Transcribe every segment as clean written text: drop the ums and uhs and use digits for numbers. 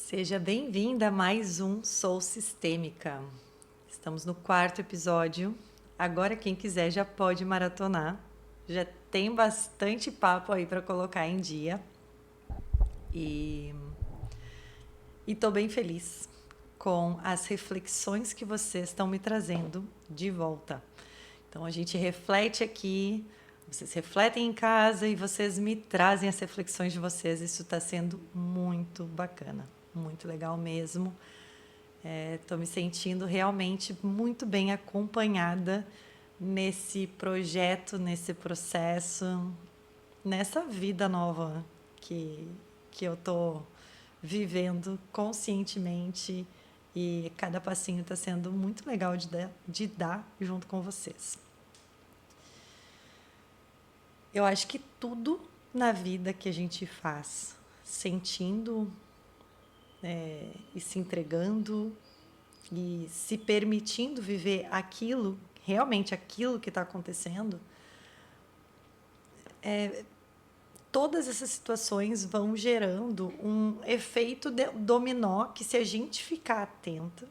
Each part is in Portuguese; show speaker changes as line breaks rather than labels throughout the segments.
Seja bem-vinda a mais um Sou Sistêmica. Estamos no 4º episódio. Agora, quem quiser já pode maratonar. Já tem bastante papo aí para colocar em dia. E estou bem feliz com as reflexões que vocês estão me trazendo de volta. Então, a gente reflete aqui, vocês refletem em casa e vocês me trazem as reflexões de vocês. Isso está sendo muito bacana, muito legal mesmo. Estou me sentindo realmente muito bem acompanhada nesse projeto, nesse processo, nessa vida nova que, que eu estou vivendo conscientemente, e cada passinho está sendo muito legal de dar junto com vocês. Eu acho que tudo na vida que a gente faz, sentindo e se entregando e se permitindo viver aquilo, realmente aquilo que está acontecendo, todas essas situações vão gerando um efeito dominó que, se a gente ficar atenta,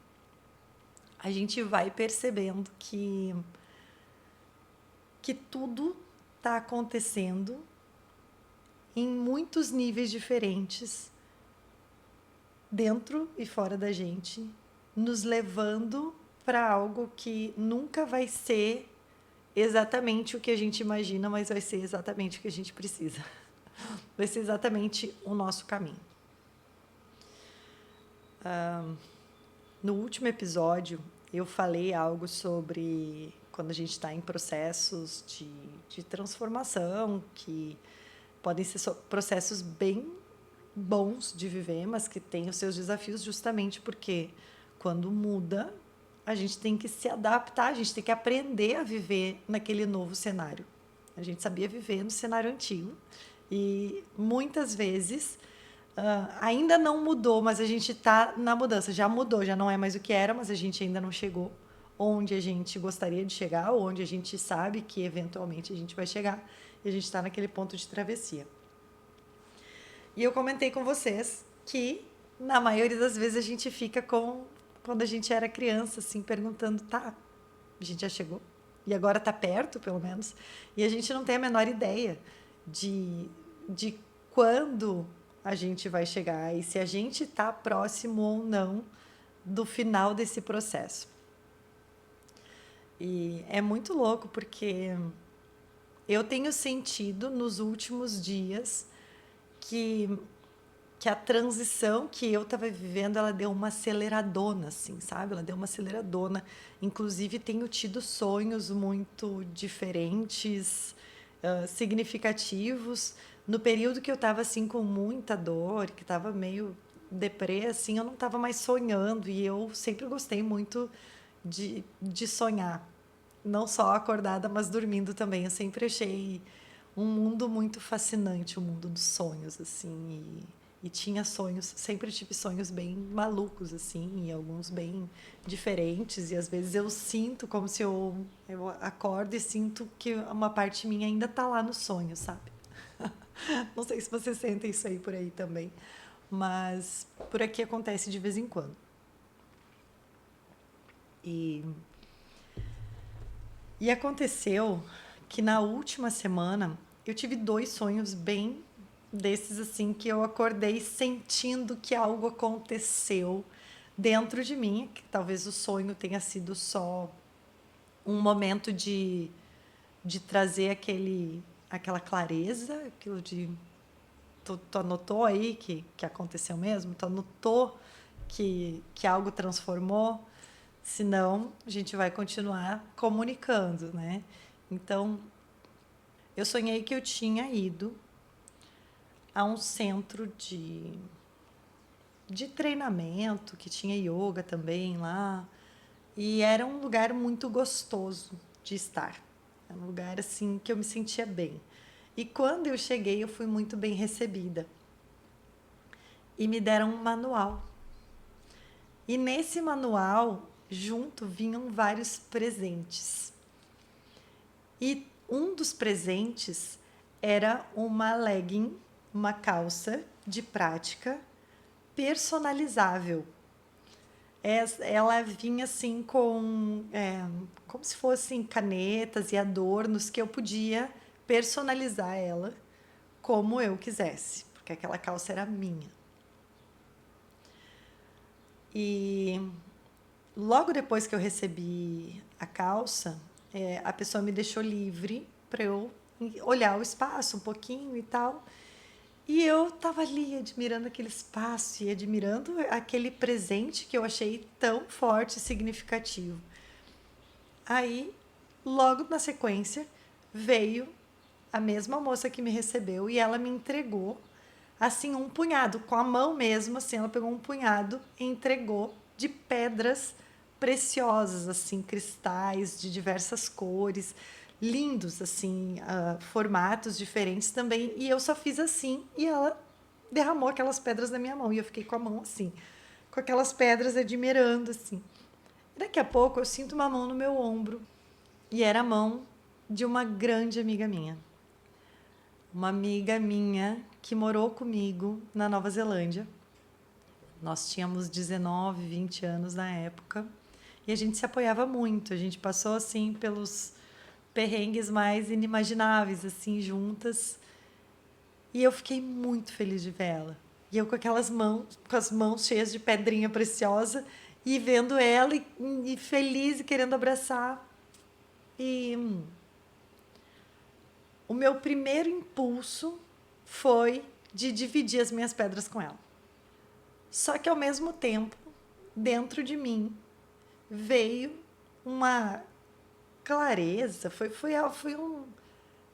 a gente vai percebendo que tudo está acontecendo em muitos níveis diferentes, dentro e fora da gente, nos levando para algo que nunca vai ser exatamente o que a gente imagina, mas vai ser exatamente o que a gente precisa. Vai ser exatamente o nosso caminho. No último episódio, eu falei algo sobre quando a gente está em processos de transformação, que podem ser processos bem bons de viver, mas que têm os seus desafios, justamente porque quando muda, a gente tem que se adaptar, a gente tem que aprender a viver naquele novo cenário. A gente sabia viver no cenário antigo e muitas vezes ainda não mudou, mas a gente está na mudança. Já mudou, já não é mais o que era, mas a gente ainda não chegou onde a gente gostaria de chegar, ou onde a gente sabe que eventualmente a gente vai chegar, e a gente está naquele ponto de travessia. E eu comentei com vocês que, na maioria das vezes, a gente fica quando a gente era criança, assim, perguntando, tá, a gente já chegou? E agora tá perto, pelo menos. E a gente não tem a menor ideia de quando a gente vai chegar e se a gente está próximo ou não do final desse processo. E é muito louco, porque eu tenho sentido nos últimos dias que a transição que eu estava vivendo, ela deu uma aceleradona, assim, sabe? Ela deu uma aceleradona. Inclusive, tenho tido sonhos muito diferentes, significativos. No período que eu estava, assim, com muita dor, que estava meio deprê, assim, eu não estava mais sonhando. E eu sempre gostei muito de sonhar. Não só acordada, mas dormindo também. Eu sempre achei um mundo muito fascinante, o mundo dos sonhos, assim, e tinha sonhos, sempre tive sonhos bem malucos, assim, e alguns bem diferentes, e às vezes eu sinto como se eu acordo e sinto que uma parte minha ainda tá lá no sonho, sabe? Não sei se você sente isso aí por aí também, mas por aqui acontece de vez em quando. E, e aconteceu que na última semana eu tive 2 sonhos bem desses, assim, que eu acordei sentindo que algo aconteceu dentro de mim, que talvez o sonho tenha sido só um momento de trazer aquela clareza, aquilo de tu anotou aí que aconteceu mesmo? Tu anotou que algo transformou? Senão, a gente vai continuar comunicando, né? Então, eu sonhei que eu tinha ido a um centro de treinamento, que tinha yoga também lá, e era um lugar muito gostoso de estar. Era um lugar assim que eu me sentia bem. E quando eu cheguei, eu fui muito bem recebida. E me deram um manual. E nesse manual, junto, vinham vários presentes. E um dos presentes era uma legging, uma calça de prática personalizável. Ela vinha assim com como se fossem canetas e adornos que eu podia personalizar ela como eu quisesse, porque aquela calça era minha. E logo depois que eu recebi a calça, a pessoa me deixou livre para eu olhar o espaço um pouquinho e tal. E eu estava ali admirando aquele espaço e admirando aquele presente que eu achei tão forte e significativo. Aí, logo na sequência, veio a mesma moça que me recebeu e ela me entregou assim um punhado, com a mão mesmo, assim, ela pegou um punhado e entregou de pedras preciosas, assim, cristais de diversas cores, lindos, assim, formatos diferentes também. E eu só fiz assim e ela derramou aquelas pedras na minha mão e eu fiquei com a mão assim, com aquelas pedras admirando, assim. E daqui a pouco eu sinto uma mão no meu ombro e era a mão de uma grande amiga minha. Uma amiga minha que morou comigo na Nova Zelândia. Nós tínhamos 19, 20 anos na época e a gente se apoiava muito. A gente passou assim pelos perrengues mais inimagináveis assim juntas. E eu fiquei muito feliz de ver ela. E eu com aquelas mãos, com as mãos cheias de pedrinha preciosa e vendo ela e feliz e querendo abraçar. E o meu primeiro impulso foi de dividir as minhas pedras com ela. Só que ao mesmo tempo, dentro de mim, veio uma clareza, foi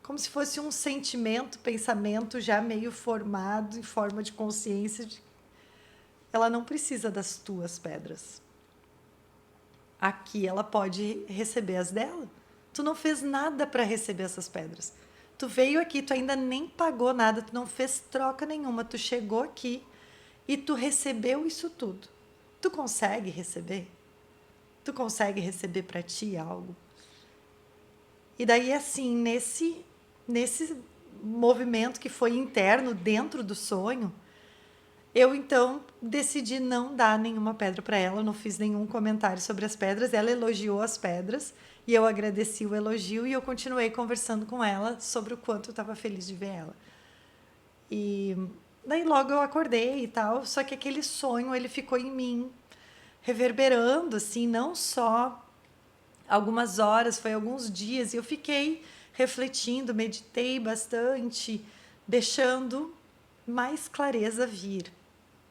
como se fosse um sentimento, pensamento já meio formado em forma de consciência de ela não precisa das tuas pedras. Aqui ela pode receber as dela. Tu não fez nada para receber essas pedras. Tu veio aqui, tu ainda nem pagou nada, tu não fez troca nenhuma, tu chegou aqui e tu recebeu isso tudo. Tu consegue receber? Tu consegue receber para ti algo? E daí, assim, nesse movimento que foi interno, dentro do sonho, eu então decidi não dar nenhuma pedra para ela, eu não fiz nenhum comentário sobre as pedras. Ela elogiou as pedras e eu agradeci o elogio e eu continuei conversando com ela sobre o quanto eu estava feliz de ver ela. E daí logo eu acordei e tal, só que aquele sonho ele ficou em mim, reverberando assim, não só algumas horas, foi alguns dias, e eu fiquei refletindo, meditei bastante, deixando mais clareza vir,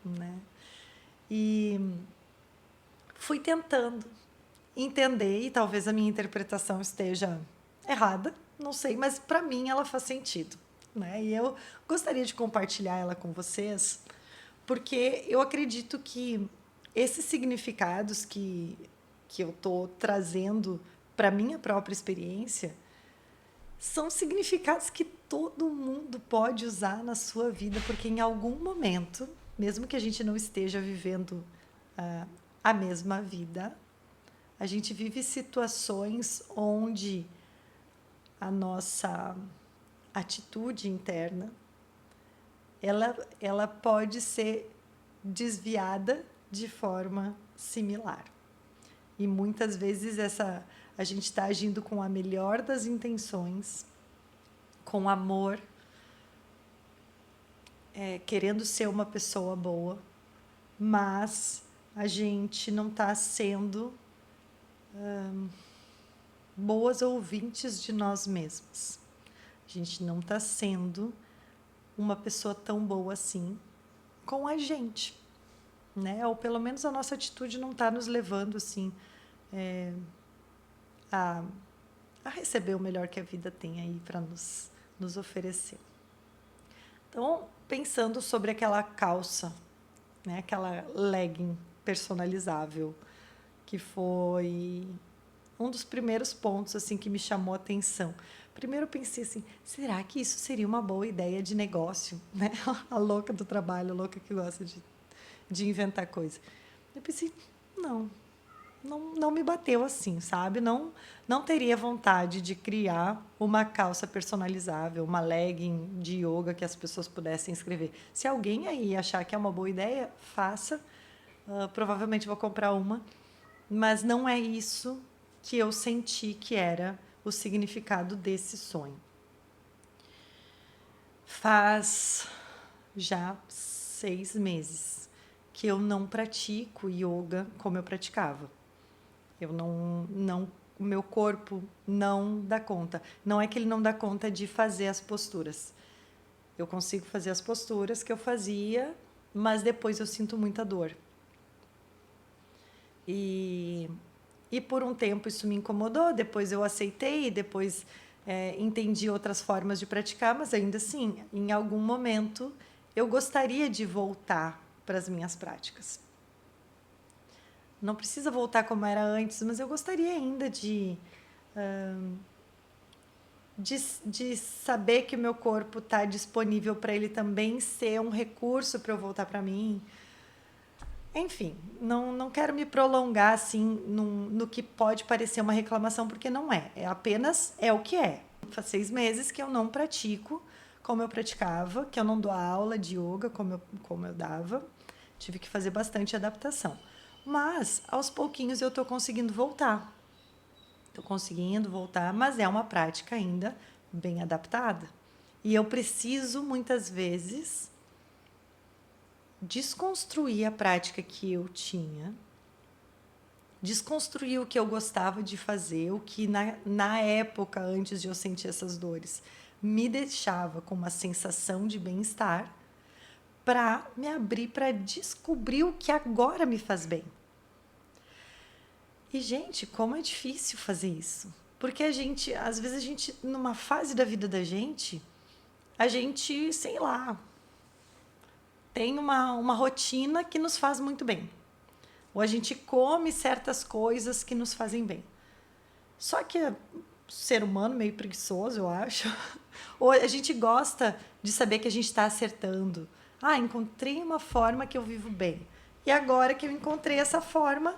né? E fui tentando entender, e talvez a minha interpretação esteja errada, não sei, mas para mim ela faz sentido, né? E eu gostaria de compartilhar ela com vocês, porque eu acredito que esses significados que eu estou trazendo para a minha própria experiência são significados que todo mundo pode usar na sua vida, porque em algum momento, mesmo que a gente não esteja vivendo a mesma vida, a gente vive situações onde a nossa atitude interna ela pode ser desviada de forma similar. E muitas vezes a gente está agindo com a melhor das intenções, com amor, querendo ser uma pessoa boa, mas a gente não está sendo boas ouvintes de nós mesmos. A gente não está sendo uma pessoa tão boa assim com a gente, né? Ou pelo menos a nossa atitude não está nos levando assim a receber o melhor que a vida tem aí para nos oferecer. Então, pensando sobre aquela calça, né? Aquela legging personalizável, que foi um dos primeiros pontos assim que me chamou a atenção. Primeiro eu pensei assim, será que isso seria uma boa ideia de negócio? Né? A louca do trabalho, a louca que gosta de inventar coisa. Eu pensei, não. não me bateu assim, sabe? Não teria vontade de criar uma calça personalizável, uma legging de yoga que as pessoas pudessem escrever. Se alguém aí achar que é uma boa ideia, faça. Provavelmente vou comprar uma, mas não é isso que eu senti que era o significado desse sonho. Faz já 6 meses que eu não pratico yoga como eu praticava. Eu o meu corpo não dá conta. Não é que ele não dá conta de fazer as posturas. Eu consigo fazer as posturas que eu fazia, mas depois eu sinto muita dor. E por um tempo isso me incomodou, depois eu aceitei, depois entendi outras formas de praticar, mas ainda assim, em algum momento, eu gostaria de voltar para as minhas práticas. Não precisa voltar como era antes, mas eu gostaria ainda de saber que o meu corpo está disponível para ele também ser um recurso para eu voltar para mim. Enfim, não quero me prolongar assim no que pode parecer uma reclamação, porque não é. É apenas o que é. Faz 6 meses que eu não pratico como eu praticava, que eu não dou aula de yoga como eu dava. Tive que fazer bastante adaptação. Mas, aos pouquinhos, eu estou conseguindo voltar. Estou conseguindo voltar, mas é uma prática ainda bem adaptada. E eu preciso, muitas vezes, desconstruir a prática que eu tinha, desconstruir o que eu gostava de fazer, o que na época, antes de eu sentir essas dores, me deixava com uma sensação de bem-estar, para me abrir para descobrir o que agora me faz bem. E, gente, como é difícil fazer isso. Porque às vezes numa fase da vida da gente, a gente, sei lá, tem uma rotina que nos faz muito bem. Ou a gente come certas coisas que nos fazem bem. Só que ser humano meio preguiçoso, eu acho. Ou a gente gosta de saber que a gente está acertando. Encontrei uma forma que eu vivo bem. E agora que eu encontrei essa forma,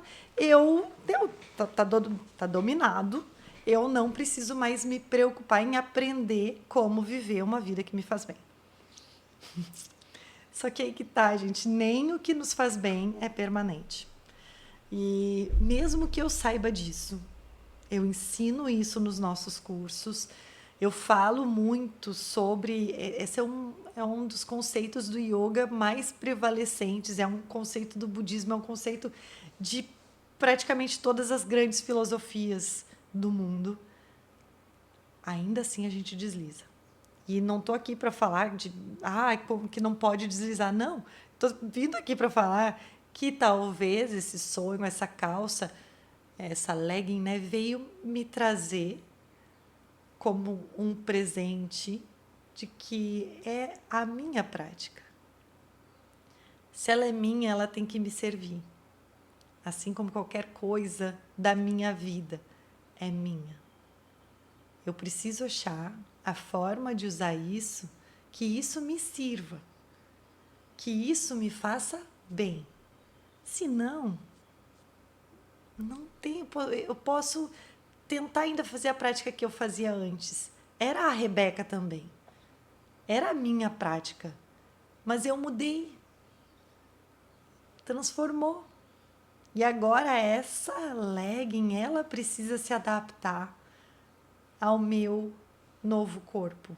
tá dominado. Eu não preciso mais me preocupar em aprender como viver uma vida que me faz bem. Só que aí que tá, gente, nem o que nos faz bem é permanente. E mesmo que eu saiba disso, eu ensino isso nos nossos cursos, eu falo muito sobre. Esse é um dos conceitos do yoga mais prevalecentes, é um conceito do budismo, é um conceito de praticamente todas as grandes filosofias do mundo. Ainda assim a gente desliza. E não estou aqui para falar como que não pode deslizar. Não, estou vindo aqui para falar que talvez esse sonho, essa calça, essa legging, né, veio me trazer como um presente de que é a minha prática. Se ela é minha, ela tem que me servir. Assim como qualquer coisa da minha vida é minha. Eu preciso achar a forma de usar isso, que isso me sirva, que isso me faça bem. Se não tem, eu posso tentar ainda fazer a prática que eu fazia antes. Era a Rebeca também. Era a minha prática. Mas eu mudei. Transformou. E agora essa legging, ela precisa se adaptar ao meu novo corpo.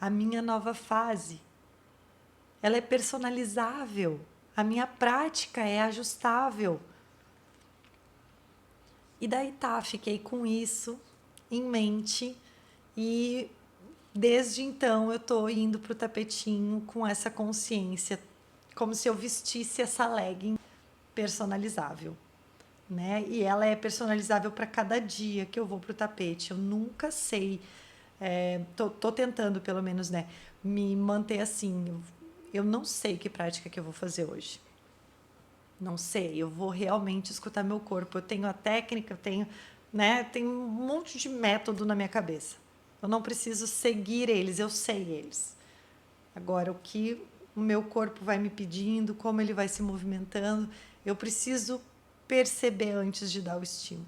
A minha nova fase. Ela é personalizável. A minha prática é ajustável. E daí fiquei com isso em mente e desde então eu estou indo para o tapetinho com essa consciência, como se eu vestisse essa legging personalizável, né? E ela é personalizável para cada dia que eu vou para o tapete. Eu nunca sei, tô tentando pelo menos, né, me manter assim. Eu não sei que prática que eu vou fazer hoje. Não sei, eu vou realmente escutar meu corpo. Eu tenho a técnica, tenho um monte de método na minha cabeça. Eu não preciso seguir eles, eu sei eles. Agora, o que o meu corpo vai me pedindo, como ele vai se movimentando, eu preciso perceber antes de dar o estímulo.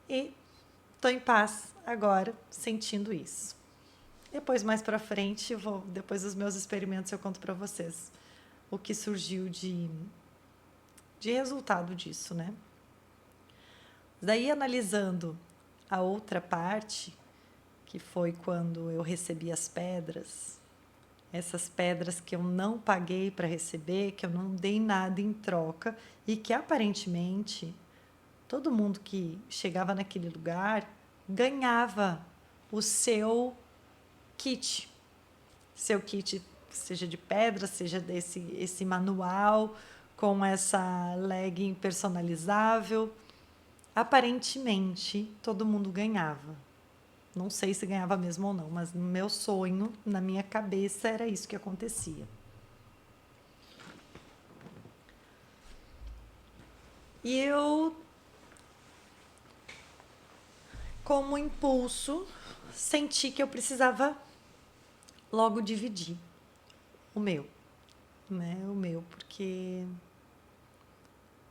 E estou em paz agora, sentindo isso. Depois, mais para frente, depois dos meus experimentos, eu conto para vocês o que surgiu de resultado disso, né? Daí, analisando a outra parte, que foi quando eu recebi as pedras, essas pedras que eu não paguei para receber, que eu não dei nada em troca e que aparentemente todo mundo que chegava naquele lugar ganhava o seu kit. Seu kit, seja de pedra, seja esse manual com essa legging personalizável. Aparentemente, todo mundo ganhava. Não sei se ganhava mesmo ou não, mas no meu sonho, na minha cabeça, era isso que acontecia. E eu, como impulso, senti que eu precisava logo dividir o meu, né? O meu, porque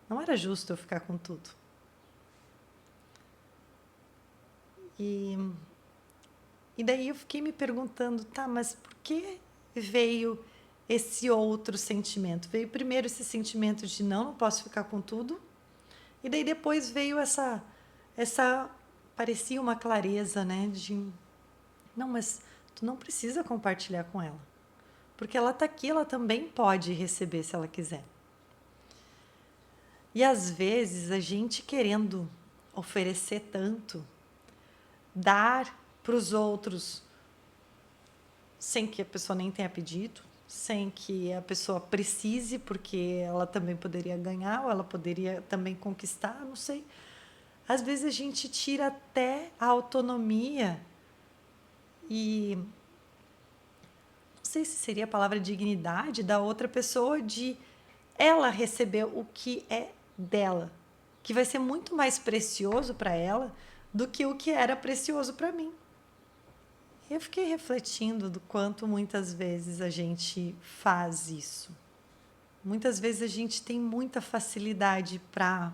não era justo eu ficar com tudo. E daí eu fiquei me perguntando, tá, mas por que veio esse outro sentimento? Veio primeiro esse sentimento de não posso ficar com tudo, e daí depois veio essa parecia uma clareza, né, de não, mas tu não precisa compartilhar com ela, porque ela tá aqui, ela também pode receber se ela quiser. E às vezes a gente querendo oferecer tanto, dar para os outros sem que a pessoa nem tenha pedido, sem que a pessoa precise, porque ela também poderia ganhar ou ela poderia também conquistar, não sei. Às vezes a gente tira até a autonomia e não sei se seria a palavra dignidade da outra pessoa de ela receber o que é dela, que vai ser muito mais precioso para ela do que o que era precioso para mim. Eu fiquei refletindo do quanto muitas vezes a gente faz isso. Muitas vezes a gente tem muita facilidade para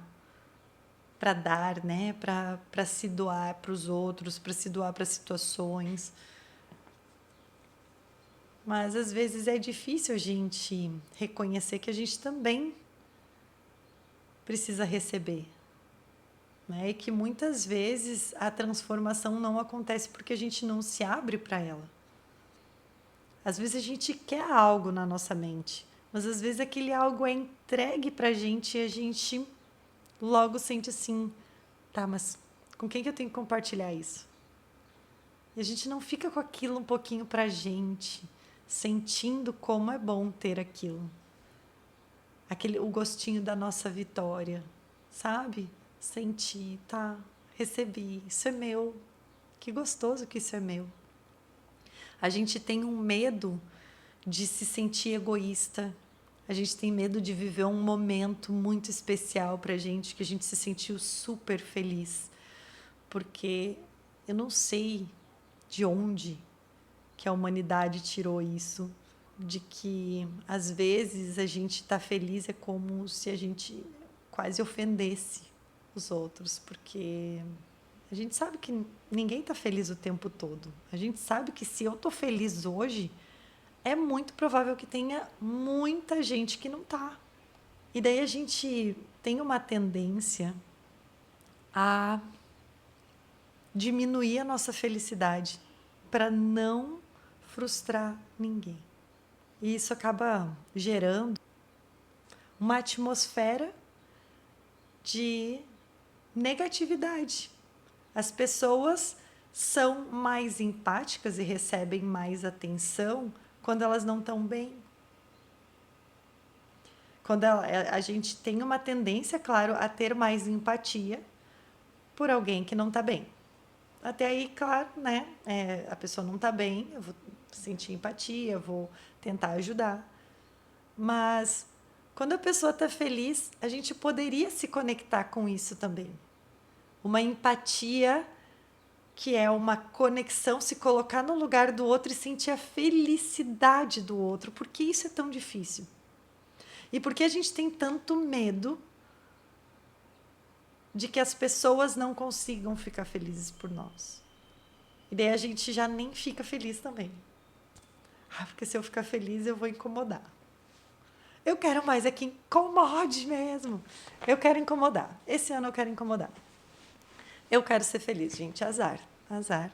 dar, né? Para se doar para os outros, para se doar para situações. Mas às vezes é difícil a gente reconhecer que a gente também precisa receber. Né? E que muitas vezes a transformação não acontece porque a gente não se abre para ela. Às vezes a gente quer algo na nossa mente, mas às vezes aquele algo é entregue para a gente e a gente logo sente assim, tá, mas com quem que eu tenho que compartilhar isso? E a gente não fica com aquilo um pouquinho para a gente, sentindo como é bom ter aquilo. O gostinho da nossa vitória, sabe? Senti, tá, recebi, isso é meu. Que gostoso que isso é meu. A gente tem um medo de se sentir egoísta. A gente tem medo de viver um momento muito especial pra gente, que a gente se sentiu super feliz. Porque eu não sei de onde que a humanidade tirou isso, de que às vezes a gente tá feliz é como se a gente quase ofendesse os outros, porque a gente sabe que ninguém está feliz o tempo todo. A gente sabe que se eu estou feliz hoje, é muito provável que tenha muita gente que não está. E daí a gente tem uma tendência a diminuir a nossa felicidade para não frustrar ninguém. E isso acaba gerando uma atmosfera de negatividade. As pessoas são mais empáticas e recebem mais atenção quando elas não estão bem. Quando a gente tem uma tendência, claro, a ter mais empatia por alguém que não está bem. Até aí, claro, né? A pessoa não está bem, eu vou sentir empatia, eu vou tentar ajudar. Mas quando a pessoa está feliz, a gente poderia se conectar com isso também. Uma empatia que é uma conexão, se colocar no lugar do outro e sentir a felicidade do outro. Por que isso é tão difícil? E por que a gente tem tanto medo de que as pessoas não consigam ficar felizes por nós? E daí a gente já nem fica feliz também. Porque se eu ficar feliz, eu vou incomodar. Eu quero mais é que incomode mesmo. Eu quero incomodar. Esse ano eu quero incomodar. Eu quero ser feliz, gente. Azar. Azar.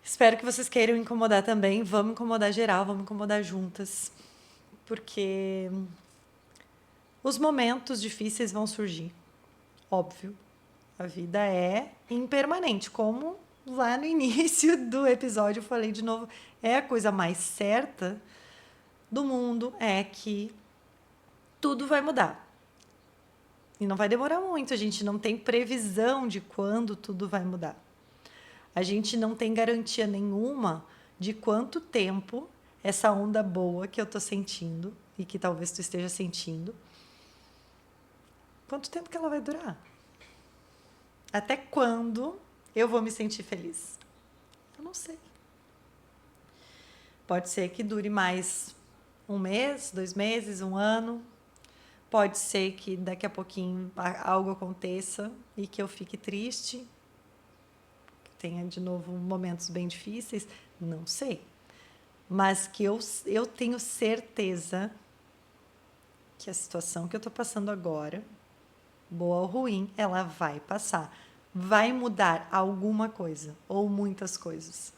Espero que vocês queiram incomodar também. Vamos incomodar geral, vamos incomodar juntas. Porque os momentos difíceis vão surgir. Óbvio. A vida é impermanente. Como lá no início do episódio eu falei de novo, é a coisa mais certa do mundo é que tudo vai mudar. E não vai demorar muito, a gente não tem previsão de quando tudo vai mudar. A gente não tem garantia nenhuma de quanto tempo essa onda boa que eu tô sentindo e que talvez tu esteja sentindo, quanto tempo que ela vai durar? Até quando eu vou me sentir feliz? Eu não sei. Pode ser que dure mais um mês, 2 meses, um ano. Pode ser que daqui a pouquinho algo aconteça e que eu fique triste, que tenha de novo momentos bem difíceis, não sei. Mas que eu tenho certeza que a situação que eu estou passando agora, boa ou ruim, ela vai passar. Vai mudar alguma coisa, ou muitas coisas.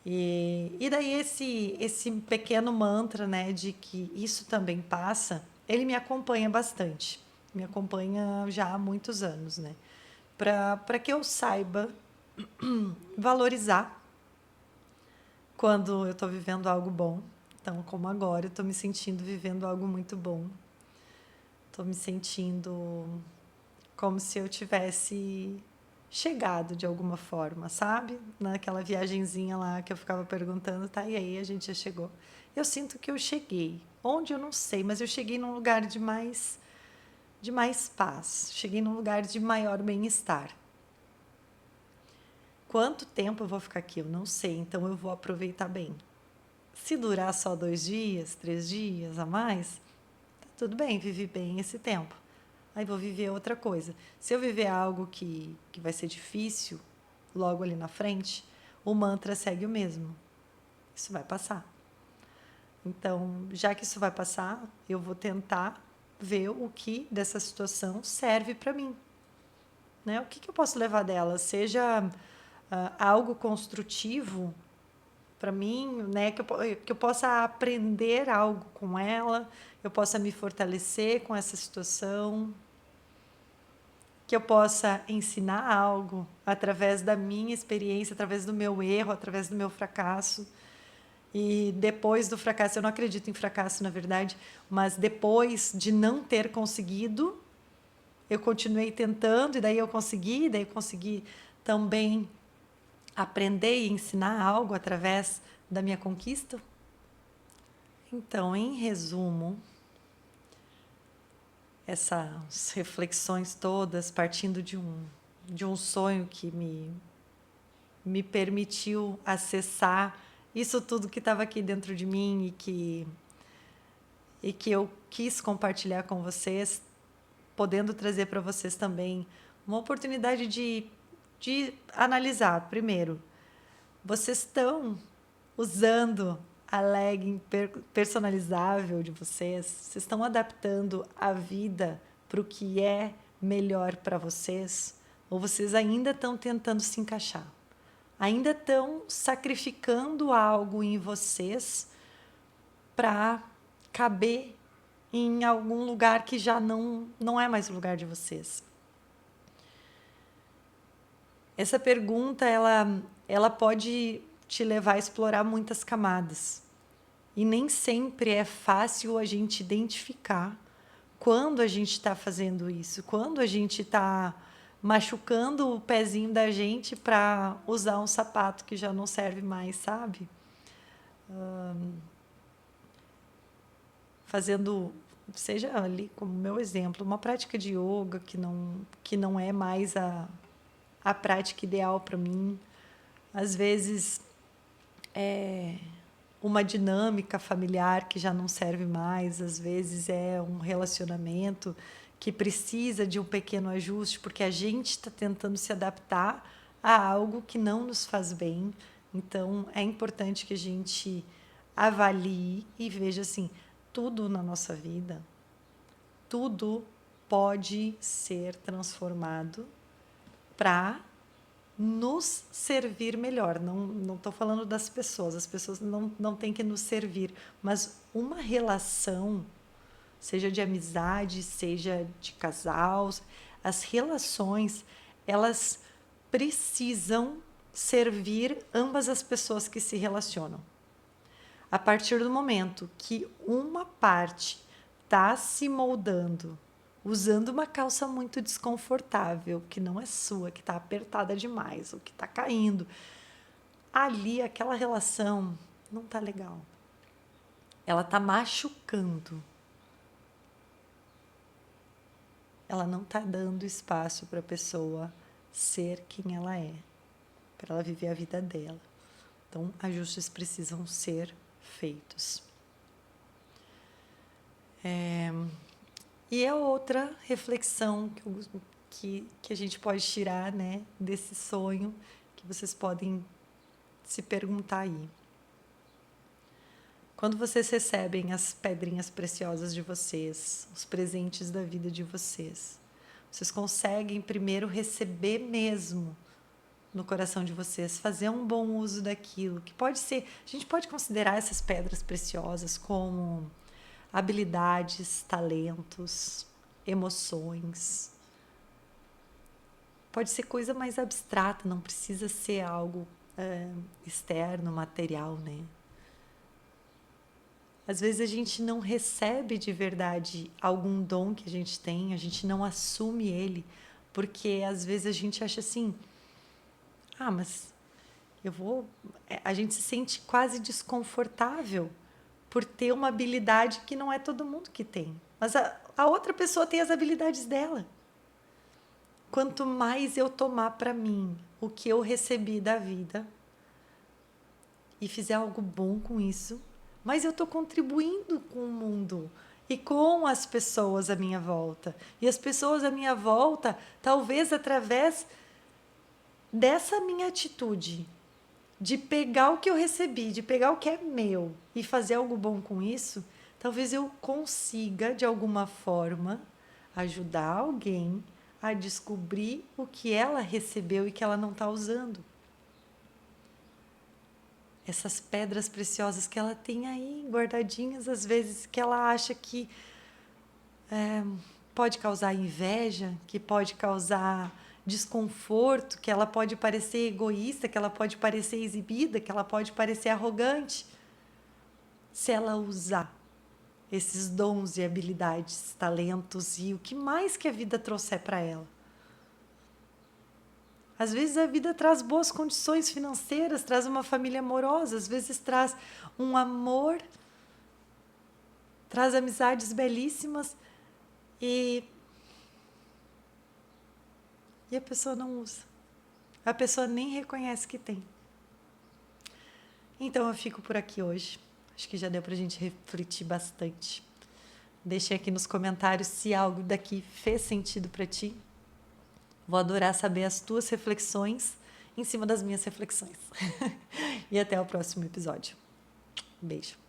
E daí esse pequeno mantra, né, de que isso também passa, ele me acompanha bastante. Me acompanha já há muitos anos, né? Para que eu saiba valorizar quando eu estou vivendo algo bom. Então, como agora, eu estou me sentindo vivendo algo muito bom. Estou me sentindo como se eu tivesse chegado de alguma forma, sabe? Naquela viagenzinha lá que eu ficava perguntando, tá, e aí a gente já chegou. Eu sinto que eu cheguei. Onde eu não sei, mas eu cheguei num lugar de mais paz. Cheguei num lugar de maior bem-estar. Quanto tempo eu vou ficar aqui? Eu não sei, então eu vou aproveitar bem. Se durar só 2 dias, 3 dias a mais, tá tudo bem, vivi bem esse tempo. Aí vou viver outra coisa. Se eu viver algo que vai ser difícil, logo ali na frente, o mantra segue o mesmo. Isso vai passar. Então, já que isso vai passar, eu vou tentar ver o que dessa situação serve para mim. Né? O que eu posso levar dela? Seja algo construtivo para mim, né? Que eu possa aprender algo com ela, eu possa me fortalecer com essa situação, que eu possa ensinar algo através da minha experiência, através do meu erro, através do meu fracasso. E depois do fracasso, eu não acredito em fracasso, na verdade, mas depois de não ter conseguido, eu continuei tentando, e daí eu consegui também aprender e ensinar algo através da minha conquista. Então, em resumo, essas reflexões todas partindo de um sonho que me permitiu acessar isso tudo que estava aqui dentro de mim e que eu quis compartilhar com vocês, podendo trazer para vocês também uma oportunidade de analisar. Primeiro, vocês estão usando a legging personalizável de vocês? Vocês estão adaptando a vida para o que é melhor para vocês? Ou vocês ainda estão tentando se encaixar? Ainda estão sacrificando algo em vocês para caber em algum lugar que já não é mais o lugar de vocês? Essa pergunta, ela pode te levar a explorar muitas camadas. E nem sempre é fácil a gente identificar quando a gente está fazendo isso, quando a gente está machucando o pezinho da gente para usar um sapato que já não serve mais, sabe? Fazendo, seja ali como meu exemplo, uma prática de yoga que não é mais a prática ideal para mim. Às vezes, uma dinâmica familiar que já não serve mais, às vezes é um relacionamento que precisa de um pequeno ajuste, porque a gente está tentando se adaptar a algo que não nos faz bem. Então, é importante que a gente avalie e veja assim, tudo na nossa vida, tudo pode ser transformado para nos servir melhor. Não estou falando das pessoas, as pessoas não têm que nos servir, mas uma relação, seja de amizade, seja de casal, as relações, elas precisam servir ambas as pessoas que se relacionam. A partir do momento que uma parte está se moldando, usando uma calça muito desconfortável, que não é sua, que está apertada demais, ou que está caindo, ali aquela relação não está legal. Ela está machucando. Ela não está dando espaço para a pessoa ser quem ela é, para ela viver a vida dela. Então, ajustes precisam ser feitos. E a outra reflexão que a gente pode tirar, né, desse sonho, que vocês podem se perguntar aí. Quando vocês recebem as pedrinhas preciosas de vocês, os presentes da vida de vocês, vocês conseguem primeiro receber mesmo no coração de vocês, fazer um bom uso daquilo, que pode ser, a gente pode considerar essas pedras preciosas como habilidades, talentos, emoções. Pode ser coisa mais abstrata, não precisa ser algo externo, material, né? Às vezes a gente não recebe de verdade algum dom que a gente tem, a gente não assume ele, porque às vezes a gente acha assim, mas a gente se sente quase desconfortável por ter uma habilidade que não é todo mundo que tem. Mas a outra pessoa tem as habilidades dela. Quanto mais eu tomar para mim o que eu recebi da vida e fizer algo bom com isso, mas eu estou contribuindo com o mundo e com as pessoas à minha volta. E as pessoas à minha volta, talvez através dessa minha atitude, de pegar o que eu recebi, de pegar o que é meu e fazer algo bom com isso, talvez eu consiga, de alguma forma, ajudar alguém a descobrir o que ela recebeu e que ela não está usando. Essas pedras preciosas que ela tem aí guardadinhas, às vezes que ela acha que pode causar inveja, que pode causar desconforto, que ela pode parecer egoísta, que ela pode parecer exibida, que ela pode parecer arrogante. Se ela usar esses dons e habilidades, talentos e o que mais que a vida trouxer para ela. Às vezes a vida traz boas condições financeiras, traz uma família amorosa, às vezes traz um amor, traz amizades belíssimas e a pessoa não usa. A pessoa nem reconhece que tem. Então eu fico por aqui hoje. Acho que já deu para a gente refletir bastante. Deixe aqui nos comentários se algo daqui fez sentido para ti. Vou adorar saber as tuas reflexões em cima das minhas reflexões. E até o próximo episódio. Beijo.